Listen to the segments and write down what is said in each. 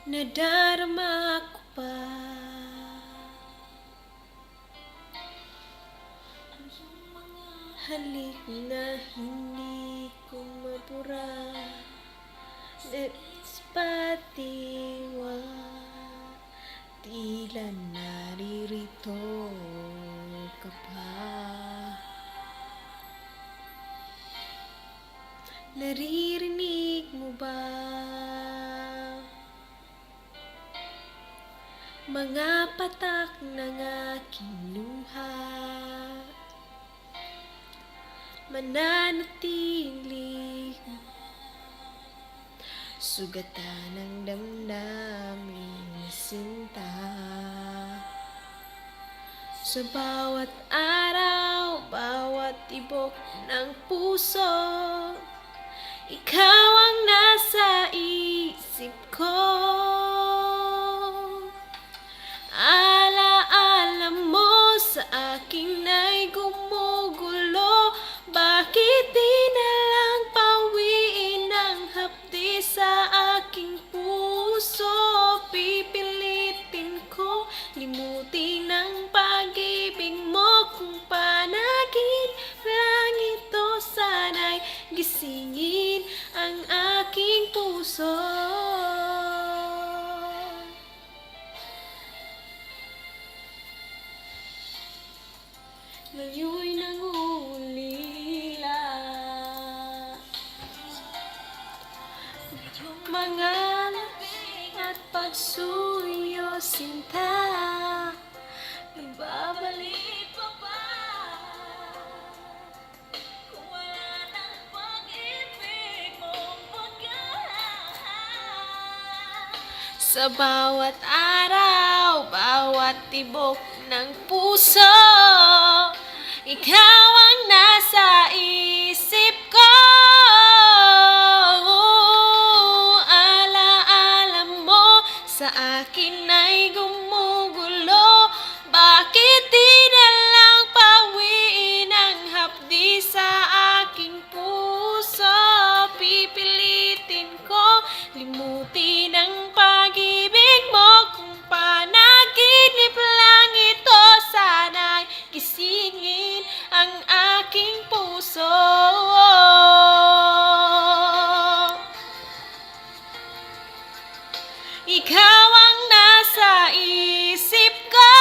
Nadarama ko pa ang iyong mga halik na hindi ko mabura. Nagspatiwa, tila naririto ka pa. Naririnig mo ba mga patak ng aking luha? Mananatiling sugatan ng damdamin sinta. Sa bawat araw, bawat tibok ng puso, ikaw ang nasa isip ko. Alaala mo sa akin ay gumugulo. Bakit di na lang pawiin ang hapdi sa aking puso? Pipilitin ko limutin ang pag-ibig mo. Kung panaginip lang ito, sana'y gisingin ang aking puso. Ngayon'y nangulila mga at pagsuyo sinta. Nagbabalik pa ba kung wala ng pag-ibig mong pagkahan? Sa bawat araw, bawat tibok ng puso, ikaw ang nasa isip ko. Alaala mo sa akin ay gumugulo. Bakit di na lang pawiin ang hapdi sa aking puso? Pipilitin ko limutin ang pag-ibig mo. Kung panaginip lang ito, sana'y gisingin ang aking puso. Ikaw ang nasa isip ko.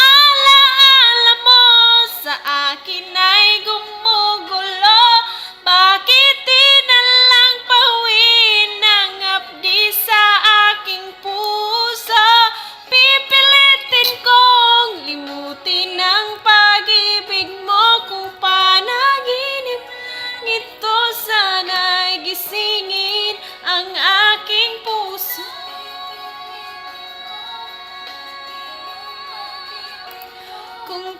Alaala mo sa akin ay gumugulo. Bakit di na lang pawiin ang hapdi sa aking puso? Pipilitin kong limutin ang pag-ibig mo. Kung panaginip ito, sana'y gisingin ang aking puso. Kung